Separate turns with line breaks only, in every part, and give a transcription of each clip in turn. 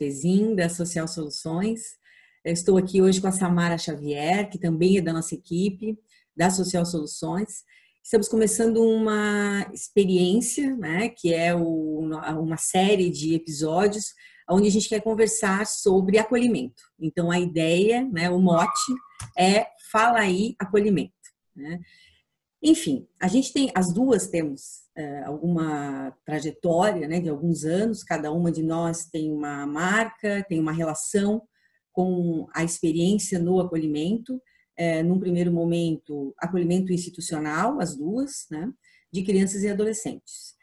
Vespezin, da Social Soluções. Eu estou aqui hoje com a Samara Xavier, que também é da nossa equipe, da Social Soluções. Estamos começando uma experiência, né, que é uma série de episódios onde a gente quer conversar sobre acolhimento. Então, a ideia, né, o mote é Fala Aí Acolhimento, né? Enfim, as duas temos alguma trajetória, né, de alguns anos, cada uma de nós tem uma marca, tem uma relação com a experiência no acolhimento, num primeiro momento, acolhimento institucional, as duas, né, de crianças e adolescentes.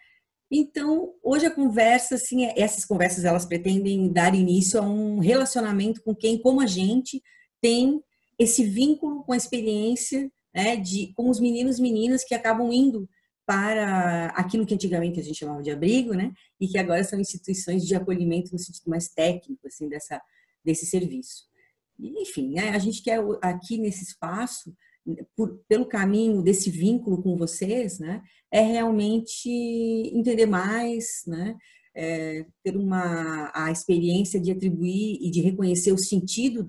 Então, hoje a conversa, assim, essas conversas, elas pretendem dar início a um relacionamento com quem, como a gente, tem esse vínculo com a experiência, né, com os meninos e meninas que acabam indo para aquilo que antigamente a gente chamava de abrigo, né, e que agora são instituições de acolhimento no sentido mais técnico, assim, desse serviço. Enfim, né, a gente quer aqui nesse espaço, pelo caminho desse vínculo com vocês, né, é realmente entender mais, né, ter a experiência de atribuir e de reconhecer o sentido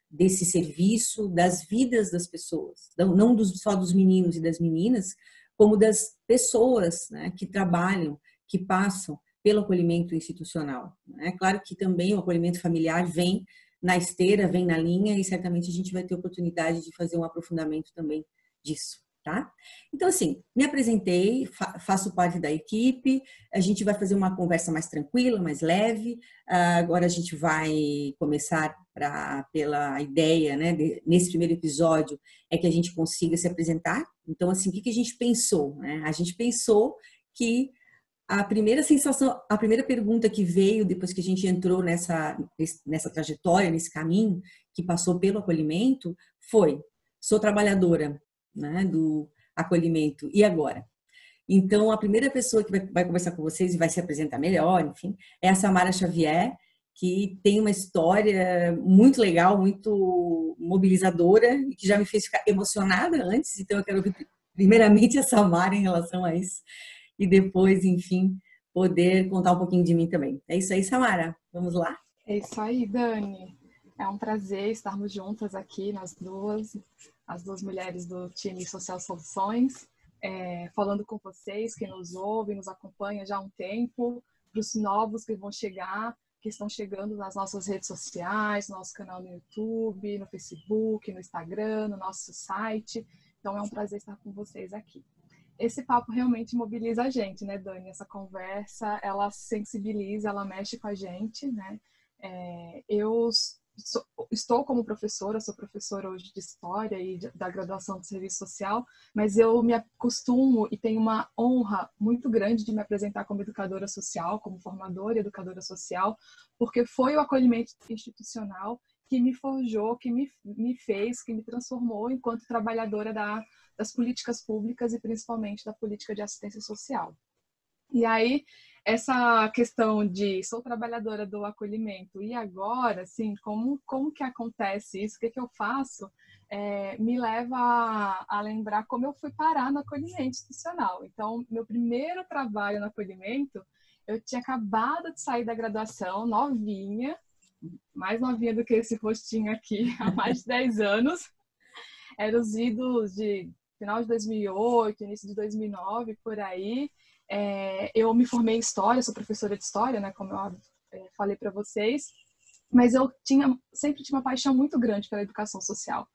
desse serviço, das vidas das pessoas, não só dos meninos e das meninas, como das pessoas, né, que trabalham, que passam pelo acolhimento institucional. É claro que também o acolhimento familiar vem na esteira, vem na linha, e certamente a gente vai ter oportunidade de fazer um aprofundamento também disso, tá? Então, assim, me apresentei, faço parte da equipe, a gente vai fazer uma conversa mais tranquila, mais leve. Agora a gente vai começar pela ideia, né, nesse primeiro episódio, é que a gente consiga se apresentar. Então, assim, o que a gente pensou, né? A gente pensou que a primeira sensação, a primeira pergunta que veio depois que a gente entrou nessa trajetória, nesse caminho que passou pelo acolhimento, foi: sou trabalhadora, né, do acolhimento, e agora? Então, a primeira pessoa que vai conversar com vocês e vai se apresentar melhor, enfim, é a Samara Xavier, que tem uma história muito legal, muito mobilizadora, e que já me fez ficar emocionada antes. Então, eu quero ouvir primeiramente a Samara em relação a isso, e depois, enfim, poder contar um pouquinho de mim também. É isso aí, Samara. Vamos lá?
É isso aí, Dani. É um prazer estarmos juntas aqui, as duas mulheres do time Social Soluções, falando com vocês, que nos ouvem, nos acompanha já há um tempo, para os novos que vão chegar, que estão chegando nas nossas redes sociais, no nosso canal no YouTube, no Facebook, no Instagram, no nosso site. Então, é um prazer estar com vocês aqui. Esse papo realmente mobiliza a gente, né, Dani? Essa conversa, ela sensibiliza, ela mexe com a gente, né? Eu estou como professora, sou professora hoje de História e da graduação de Serviço Social, mas eu me acostumo e tenho uma honra muito grande de me apresentar como educadora social, como formadora e educadora social, porque foi o acolhimento institucional que me forjou, que me fez, que me transformou enquanto trabalhadora das políticas públicas e principalmente da política de assistência social. E aí, essa questão de sou trabalhadora do acolhimento e agora, assim, como que acontece isso, o que eu faço, me leva a lembrar como eu fui parar no acolhimento institucional. Então, meu primeiro trabalho no acolhimento, eu tinha acabado de sair da graduação, novinha, mais novinha do que esse rostinho aqui, há mais de 10 anos. Eram os idos de final de 2008, início de 2009, por aí. Eu me formei em História, sou professora de História, né, como eu falei para vocês, mas eu sempre tinha uma paixão muito grande pela educação social.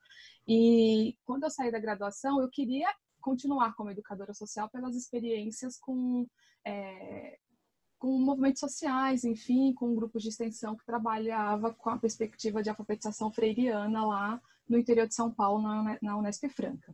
E quando eu saí da graduação, eu queria continuar como educadora social pelas experiências com movimentos sociais, enfim, com grupos de extensão que trabalhava com a perspectiva de alfabetização freiriana lá no interior de São Paulo, na Unesp Franca.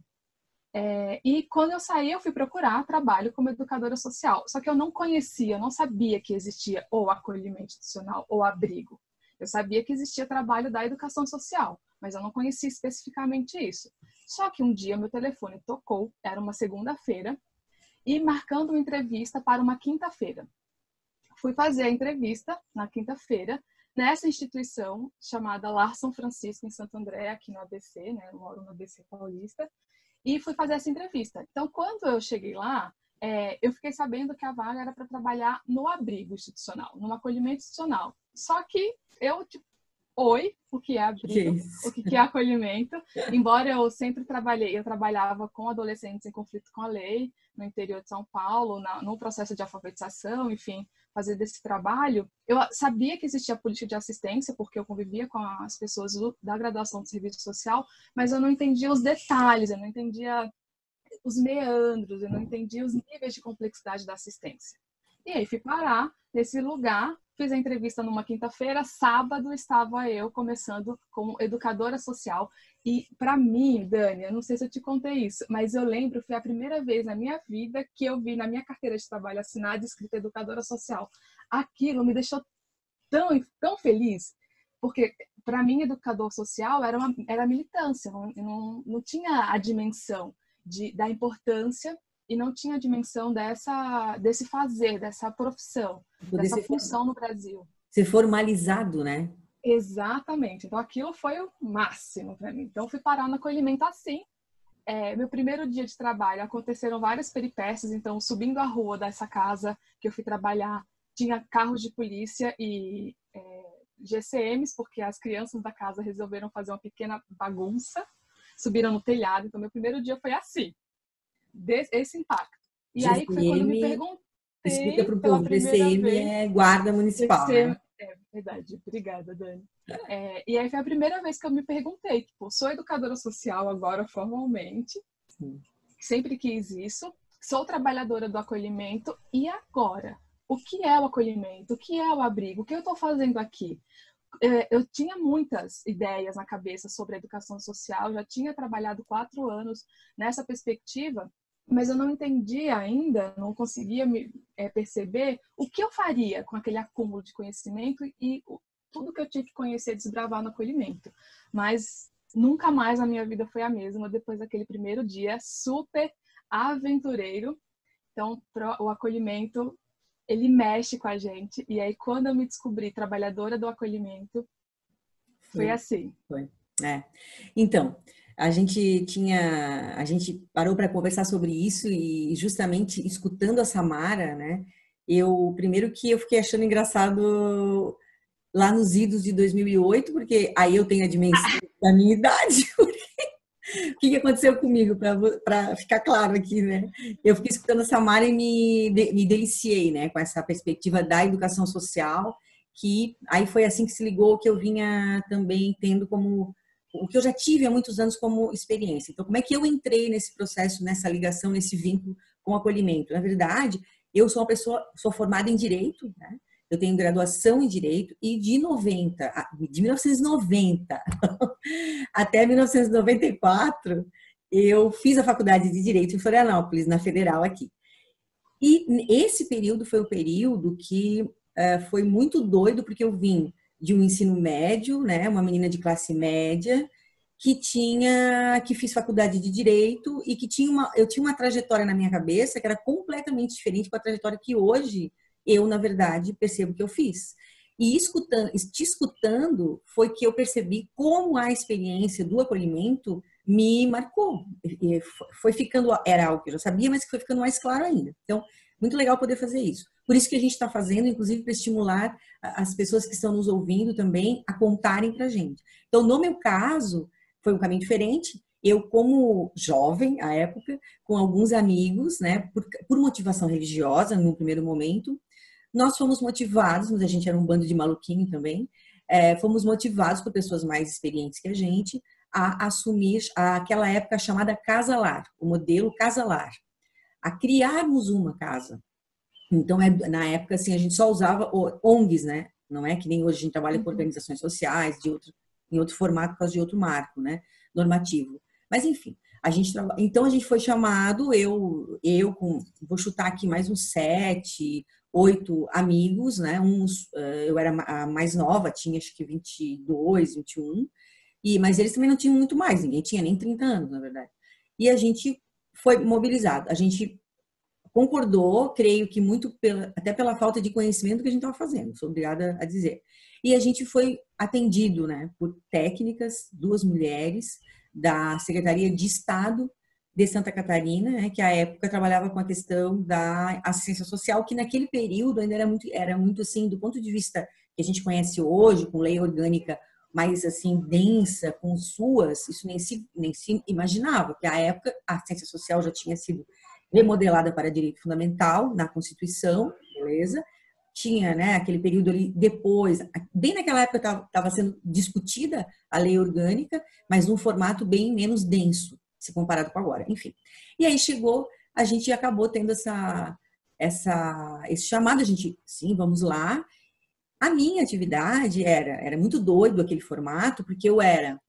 E quando eu saí, eu fui procurar trabalho como educadora social. Só que eu não conhecia, não sabia que existia ou acolhimento institucional ou abrigo. Eu sabia que existia trabalho da educação social, mas eu não conhecia especificamente isso. Só que um dia meu telefone tocou, era uma segunda-feira, e marcando uma entrevista para uma quinta-feira. Fui fazer a entrevista na quinta-feira, nessa instituição chamada Lar São Francisco, em Santo André, aqui no ABC, né? Eu moro no ABC Paulista, e fui fazer essa entrevista. Então, quando eu cheguei lá, eu fiquei sabendo que a vaga era para trabalhar no abrigo institucional, no acolhimento institucional. Só que eu, tipo, oi, o que é abrigo, o que é acolhimento. Embora eu sempre eu trabalhava com adolescentes em conflito com a lei, no interior de São Paulo, no processo de alfabetização, enfim, fazer desse trabalho. Eu sabia que existia política de assistência, porque eu convivia com as pessoas da graduação de serviço social, mas eu não entendia os detalhes, eu não entendia os meandros, eu não entendia os níveis de complexidade da assistência. E aí fui parar nesse lugar, fiz a entrevista numa quinta-feira, sábado estava eu começando como educadora social. E para mim, Dani, eu não sei se eu te contei isso, mas eu lembro, foi a primeira vez na minha vida que eu vi na minha carteira de trabalho assinada escrita educadora social. Aquilo me deixou tão feliz, porque para mim educador social era militância, não tinha a dimensão da importância e não tinha a dimensão desse fazer, dessa profissão, dessa função no Brasil.
Ser formalizado, né?
Exatamente. Então, aquilo foi o máximo para mim. Então, fui parar no acolhimento assim. Meu primeiro dia de trabalho, aconteceram várias peripécias. Então, subindo a rua dessa casa que eu fui trabalhar, tinha carros de polícia e GCMs, porque as crianças da casa resolveram fazer uma pequena bagunça. Subiram no telhado. Então, meu primeiro dia foi assim. Esse impacto. E
GCM,
aí foi quando eu me perguntei
explica para o
pela
povo,
primeira
GCM
vez.
é guarda municipal,
GCM,
né?
é verdade, obrigada, Dani. E aí foi a primeira vez que eu me perguntei, tipo, sou educadora social agora formalmente,
Sim.
sempre quis isso, sou trabalhadora do acolhimento, e agora? O que é o acolhimento? O que é o abrigo? O que eu estou fazendo aqui? Eu tinha muitas ideias na cabeça sobre a educação social, já tinha trabalhado 4 anos nessa perspectiva, mas eu não entendia ainda, não conseguia perceber o que eu faria com aquele acúmulo de conhecimento e tudo que eu tive que conhecer, desbravar no acolhimento. Mas nunca mais a minha vida foi a mesma depois daquele primeiro dia super aventureiro. Então, o acolhimento, ele mexe com a gente. E aí, quando eu me descobri trabalhadora do acolhimento, foi assim.
Foi. Então, a gente parou para conversar sobre isso e justamente escutando a Samara, né? Primeiro que eu fiquei achando engraçado lá nos idos de 2008, porque aí eu tenho a dimensão da minha idade. O que aconteceu comigo, para ficar claro aqui, né? Eu fiquei escutando a Samara e me deliciei, né, com essa perspectiva da educação social, que aí foi assim que se ligou que eu vinha também tendo como o que eu já tive há muitos anos como experiência. Então, como é que eu entrei nesse processo, nessa ligação, nesse vínculo com o acolhimento? Na verdade, eu sou uma pessoa, sou formada em Direito, né? Eu tenho graduação em Direito e de 1990 até 1994, eu fiz a faculdade de Direito em Florianópolis, na Federal aqui. E esse período foi o período que foi muito doido, porque eu vim de um ensino médio, né, uma menina de classe média, que fiz faculdade de Direito e que eu tinha uma trajetória na minha cabeça que era completamente diferente com a trajetória que hoje eu, na verdade, percebo que eu fiz. E te escutando foi que eu percebi como a experiência do acolhimento me marcou. E foi ficando, era algo que eu já sabia, mas que foi ficando mais claro ainda. Então, muito legal poder fazer isso. Por isso que a gente está fazendo, inclusive para estimular as pessoas que estão nos ouvindo também a contarem para a gente. Então, no meu caso, foi um caminho diferente. Eu, como jovem, à época, com alguns amigos, né, por motivação religiosa, no primeiro momento, nós fomos motivados, mas a gente era um bando de maluquinho também, fomos motivados por pessoas mais experientes que a gente a assumir aquela época chamada casa-lar, o modelo casa-lar, a criarmos uma casa. Então, na época, assim, a gente só usava ONGs, né? Não é que nem hoje a gente trabalha com organizações sociais, em outro formato, por causa de outro marco, né? Normativo. Mas, enfim, então a gente foi chamado, vou chutar aqui mais uns 7, 8 amigos, né? Eu era a mais nova, tinha acho que 22, 21, mas eles também não tinham muito mais, ninguém tinha nem 30 anos, na verdade. E a gente foi mobilizado, a gente concordou, creio que muito até pela falta de conhecimento que a gente estava fazendo, sou obrigada a dizer. E a gente foi atendido, né, por técnicas, 2 mulheres da Secretaria de Estado de Santa Catarina, né, que à época trabalhava com a questão da assistência social, que naquele período ainda era muito assim, do ponto de vista que a gente conhece hoje, com lei orgânica mais assim densa, com suas, isso nem se imaginava, porque à época a ciência social já tinha sido remodelada para direito fundamental na Constituição, beleza? Tinha, né, aquele período ali depois, bem naquela época estava sendo discutida a lei orgânica, mas num formato bem menos denso, se comparado com agora, enfim. E aí chegou, a gente acabou tendo esse chamado, a gente, sim, vamos lá. A minha atividade era muito doido aquele formato, porque eu era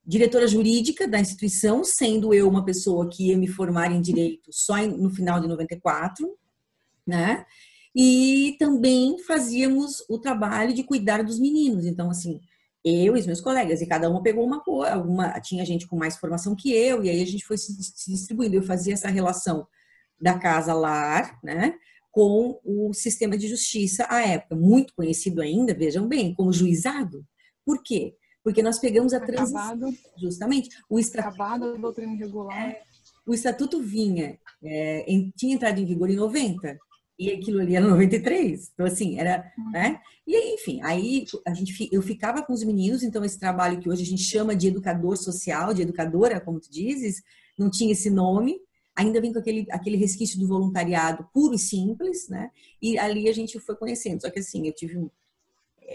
diretora jurídica da instituição, sendo eu uma pessoa que ia me formar em direito só no final de 94, né? E também fazíamos o trabalho de cuidar dos meninos. Então, assim, eu e os meus colegas, e cada uma pegou uma coisa, tinha gente com mais formação que eu, e aí a gente foi se distribuindo. Eu fazia essa relação da casa-lar, né, com o sistema de justiça à época, muito conhecido ainda, vejam bem, como juizado. Por quê? Porque nós pegamos a transição, justamente,
acabado a doutrina regular.
O estatuto tinha entrado em vigor em 90, e aquilo ali era 93, então assim, era, né? E aí, enfim, aí eu ficava com os meninos, então esse trabalho que hoje a gente chama de educador social, de educadora, como tu dizes, não tinha esse nome, ainda vem com aquele resquício do voluntariado puro e simples, né? E ali a gente foi conhecendo, só que assim, eu tive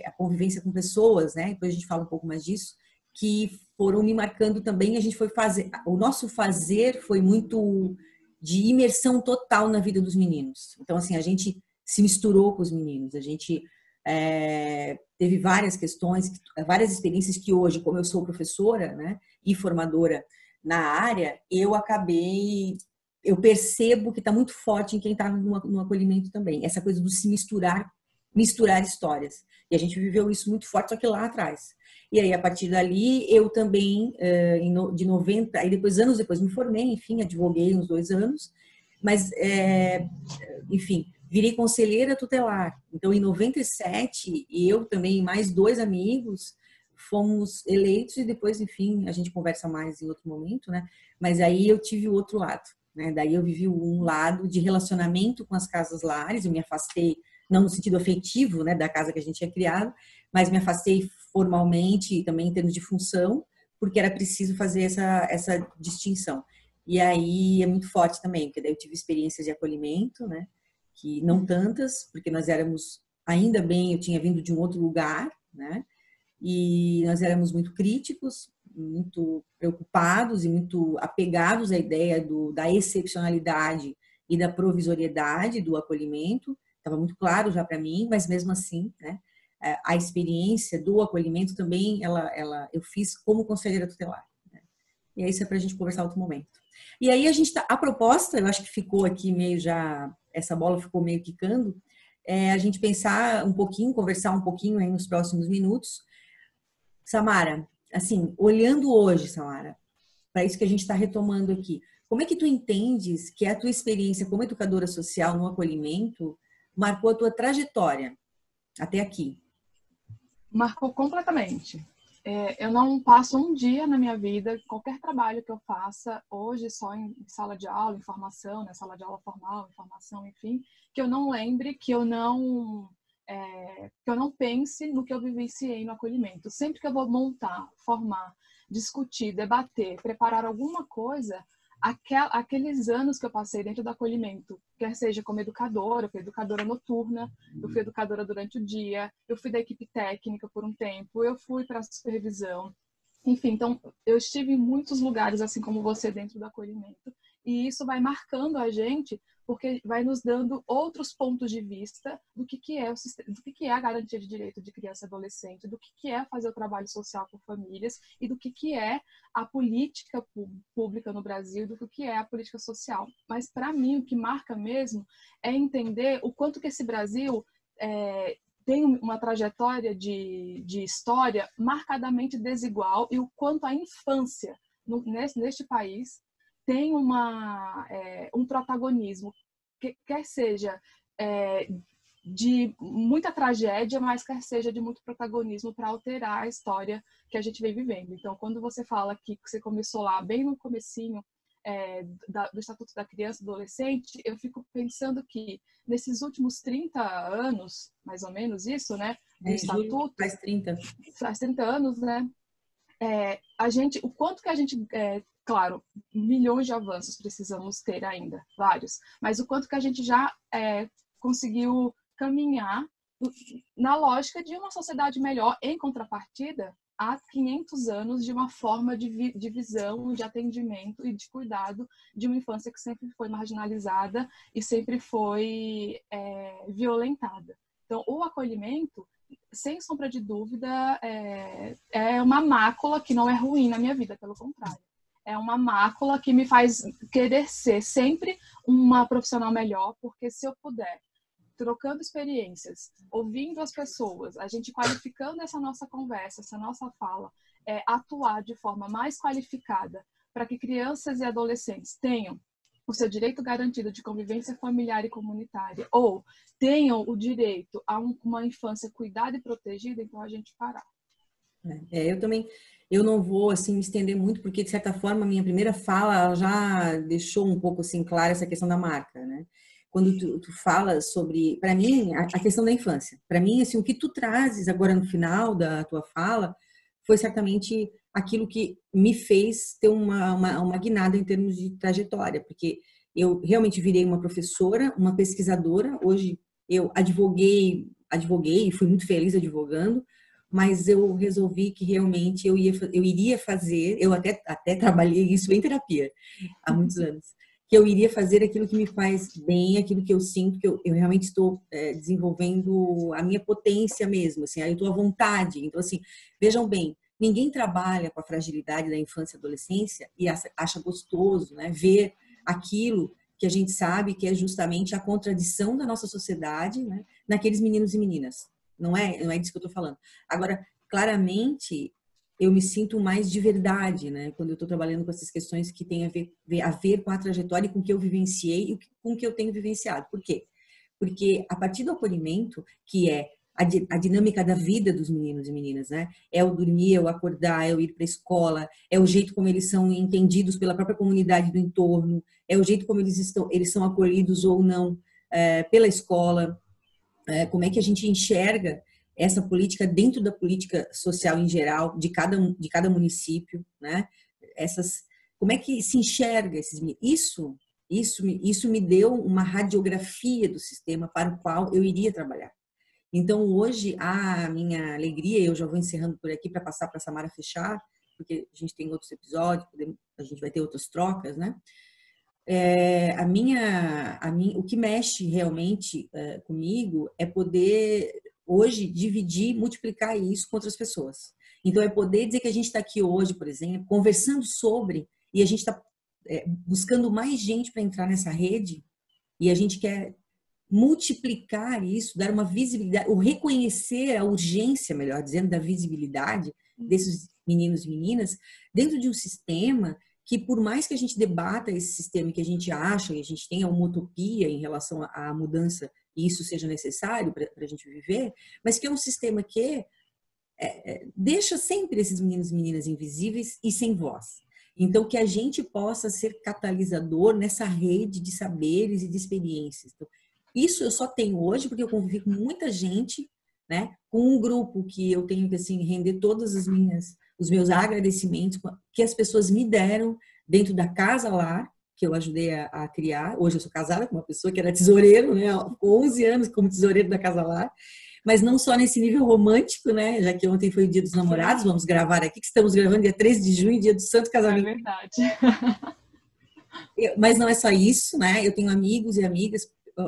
a convivência com pessoas, né? Depois a gente fala um pouco mais disso, que foram me marcando também. A gente foi fazer, o nosso fazer foi muito de imersão total na vida dos meninos. Então, assim, a gente se misturou com os meninos, a gente teve várias questões, várias experiências que hoje, como eu sou professora, né, e formadora na área, eu percebo que está muito forte em quem está no acolhimento também, essa coisa do se misturar histórias. E a gente viveu isso muito forte, só que lá atrás. E aí, a partir dali, eu também, de 90, aí depois, anos depois, me formei, enfim, advoguei uns 2 anos, mas, enfim, virei conselheira tutelar. Então, em 97, eu também e mais 2 amigos fomos eleitos e depois, enfim, a gente conversa mais em outro momento, né? Mas aí eu tive o outro lado, né? Daí eu vivi um lado de relacionamento com as casas lares, eu me afastei, não no sentido afetivo, né, da casa que a gente tinha criado, mas me afastei formalmente e também em termos de função, porque era preciso fazer essa distinção. E aí é muito forte também, porque daí eu tive experiências de acolhimento, né, que não tantas, porque nós éramos, ainda bem, eu tinha vindo de um outro lugar, né, e nós éramos muito críticos, muito preocupados e muito apegados à ideia da excepcionalidade e da provisoriedade do acolhimento. Estava muito claro já para mim, mas mesmo assim, né, a experiência do acolhimento também, eu fiz como conselheira tutelar. Né? E isso é para a gente conversar outro momento. E aí a proposta, eu acho que ficou aqui meio já, essa bola ficou meio quicando, a gente pensar um pouquinho, conversar um pouquinho aí nos próximos minutos. Samara, assim, olhando hoje, Samara, para isso que a gente está retomando aqui, como é que tu entendes que a tua experiência como educadora social no acolhimento marcou a tua trajetória até aqui?
Marcou completamente. Eu não passo um dia na minha vida, qualquer trabalho que eu faça, hoje só em sala de aula, em formação, né, sala de aula formal, em formação, enfim, que eu não lembre, que eu não pense no que eu vivenciei no acolhimento. Sempre que eu vou montar, formar, discutir, debater, preparar alguma coisa, aqueles anos que eu passei dentro do acolhimento, quer seja como educadora, eu fui educadora noturna, eu fui educadora durante o dia, eu fui da equipe técnica por um tempo, eu fui para a supervisão. Enfim, então eu estive em muitos lugares, assim como você, dentro do acolhimento, e isso vai marcando a gente, porque vai nos dando outros pontos de vista do que é a garantia de direito de criança e adolescente, do que é fazer o trabalho social com famílias e do que é a política pública no Brasil, do que é a política social. Mas, para mim, o que marca mesmo é entender o quanto que esse Brasil tem uma trajetória de história marcadamente desigual e o quanto a infância neste país tem um protagonismo, quer seja de muita tragédia, mas quer seja de muito protagonismo para alterar a história que a gente vem vivendo. Então, quando você fala que você começou lá bem no comecinho do Estatuto da Criança e do Adolescente, eu fico pensando que nesses últimos 30 anos, mais ou menos isso, né, do Estatuto,
faz 30.
Faz 30 anos, né? O quanto que a gente, claro, milhões de avanços precisamos ter ainda, vários, mas o quanto que a gente já conseguiu caminhar na lógica de uma sociedade melhor, em contrapartida, há 500 anos de uma forma de visão, de atendimento e de cuidado de uma infância que sempre foi marginalizada e sempre foi violentada. Então, o acolhimento, sem sombra de dúvida, é uma mácula que não é ruim na minha vida, pelo contrário. É uma mácula que me faz querer ser sempre uma profissional melhor, porque se eu puder, trocando experiências, ouvindo as pessoas, a gente qualificando essa nossa conversa, essa nossa fala, atuar de forma mais qualificada para que crianças e adolescentes tenham o seu direito garantido de convivência familiar e comunitária, ou tenham o direito a uma infância cuidada e protegida, então a gente parar.
Eu também, eu não vou assim me estender muito, porque de certa forma a minha primeira fala já deixou um pouco assim clara essa questão da marca, né? Quando tu fala sobre, para mim, a questão da infância, para mim, assim, o que tu trazes agora no final da tua fala foi certamente aquilo que me fez ter uma guinada em termos de trajetória, porque eu realmente virei uma professora, uma pesquisadora. Hoje eu advoguei e fui muito feliz advogando, mas eu resolvi que realmente eu iria fazer, eu até trabalhei isso em terapia há muitos anos, que eu iria fazer aquilo que me faz bem, aquilo que eu sinto, que eu realmente estou desenvolvendo a minha potência mesmo, assim, eu estou à vontade. Então, assim, vejam bem, ninguém trabalha com a fragilidade da infância e adolescência e acha gostoso, né, ver aquilo que a gente sabe que é justamente a contradição da nossa sociedade, né, naqueles meninos e meninas. Não é disso que eu estou falando. Agora, claramente, eu me sinto mais de verdade, né? Quando eu estou trabalhando com essas questões que têm a ver com a trajetória e com o que eu vivenciei e com o que eu tenho vivenciado. Por quê? Porque a partir do acolhimento, que é a dinâmica da vida dos meninos e meninas, né? É o dormir, é o acordar, é o ir para a escola, é o jeito como eles são entendidos pela própria comunidade do entorno, é o jeito como eles são acolhidos ou não pela escola, como é que a gente enxerga essa política dentro da política social em geral de cada município, né? Como é que se enxerga isso me deu uma radiografia do sistema para o qual eu iria trabalhar. Então, hoje, a minha alegria, eu já vou encerrando por aqui para passar para a Samara fechar, porque a gente tem outros episódios, a gente vai ter outras trocas, né? O que mexe realmente comigo é poder, hoje, dividir, multiplicar isso com outras pessoas. Então, é poder dizer que a gente está aqui hoje, por exemplo, conversando sobre, e a gente está buscando mais gente para entrar nessa rede, e a gente quer multiplicar isso, dar uma visibilidade, ou reconhecer a urgência, melhor dizendo, da visibilidade desses meninos e meninas dentro de um sistema que, por mais que a gente debata esse sistema e que a gente acha e a gente tenha uma utopia em relação à mudança e isso seja necessário para a gente viver, mas que é um sistema que deixa sempre esses meninos e meninas invisíveis e sem voz. Então, que a gente possa ser catalisador nessa rede de saberes e de experiências. Então, isso eu só tenho hoje porque eu convivi com muita gente, né? Com um grupo que eu tenho que assim render todos os meus agradecimentos que as pessoas me deram dentro da Casa Lar, que eu ajudei a criar. Hoje eu sou casada com uma pessoa que era tesoureiro, né? Ficou 11 anos como tesoureiro da Casa Lar. Mas não só nesse nível romântico, né? Já que ontem foi o Dia dos Namorados, vamos gravar aqui, que estamos gravando dia 13 de junho, dia do Santo Casamento.
É verdade.
Mas não é só isso, né? Eu tenho amigos e amigas,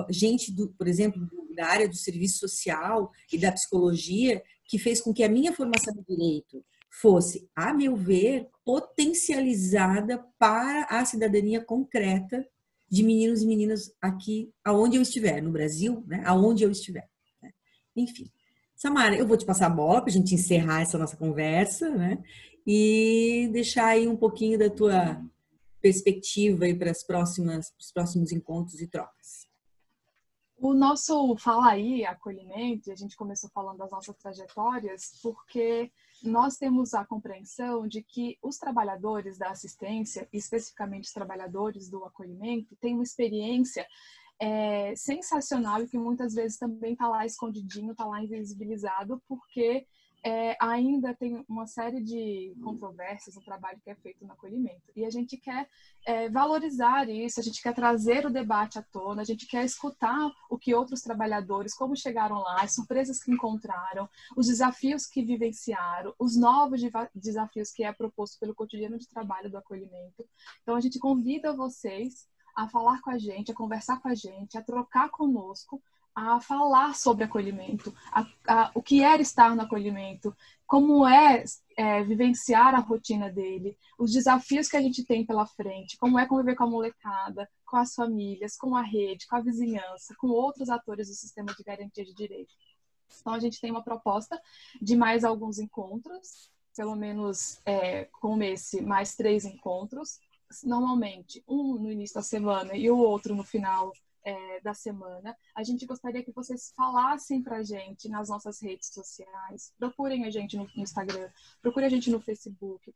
gente, por exemplo, da área do serviço social e da psicologia, que fez com que a minha formação de direito fosse, a meu ver, potencializada para a cidadania concreta de meninos e meninas aqui, aonde eu estiver, no Brasil, né? Aonde eu estiver. Enfim. Samara, eu vou te passar a bola para a gente encerrar essa nossa conversa, né? E deixar aí um pouquinho da tua perspectiva aí para os próximos encontros e trocas.
O nosso Fala Aí, acolhimento, a gente começou falando das nossas trajetórias, porque nós temos a compreensão de que os trabalhadores da assistência, especificamente os trabalhadores do acolhimento, têm uma experiência sensacional e que muitas vezes também está lá escondidinho, está lá invisibilizado, porque ainda tem uma série de controvérsias no trabalho que é feito no acolhimento. E a gente quer valorizar isso, a gente quer trazer o debate à tona, a gente quer escutar o que outros trabalhadores, como chegaram lá, as surpresas que encontraram, os desafios que vivenciaram, os novos desafios que é proposto pelo cotidiano de trabalho do acolhimento. Então, a gente convida vocês a falar com a gente, a conversar com a gente, a trocar conosco, a falar sobre acolhimento, o que é estar no acolhimento, como vivenciar a rotina dele, os desafios que a gente tem pela frente, como é conviver com a molecada, com as famílias, com a rede, com a vizinhança, com outros atores do sistema de garantia de direito. Então, a gente tem uma proposta de mais alguns encontros, pelo menos como esse, mais 3 encontros, normalmente um no início da semana e o outro no final da semana. A gente gostaria que vocês falassem pra gente nas nossas redes sociais, procurem a gente no Instagram, procurem a gente no Facebook,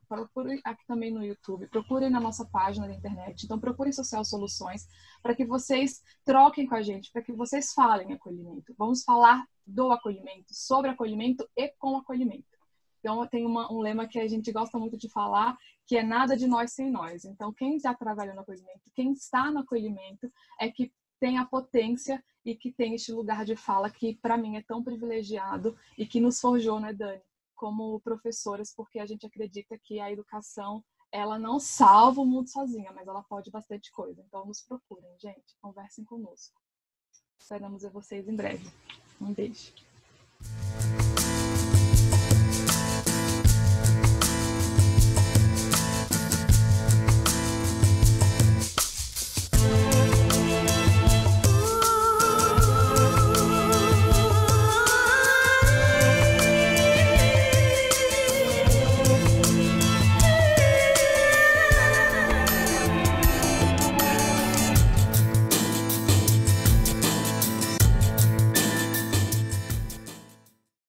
procurem aqui também no YouTube, procurem na nossa página da internet. Então, procurem Social Soluções para que vocês troquem com a gente, para que vocês falem acolhimento. Vamos falar do acolhimento, sobre acolhimento e com acolhimento. Então, tem um lema que a gente gosta muito de falar, que é nada de nós sem nós. Então, quem já trabalha no acolhimento, quem está no acolhimento, é que tem a potência e que tem este lugar de fala que, para mim, é tão privilegiado e que nos forjou, né, Dani, como professoras, porque a gente acredita que a educação, ela não salva o mundo sozinha, mas ela pode bastante coisa. Então, nos procurem, gente, conversem conosco. Esperamos ver vocês em breve. Um beijo.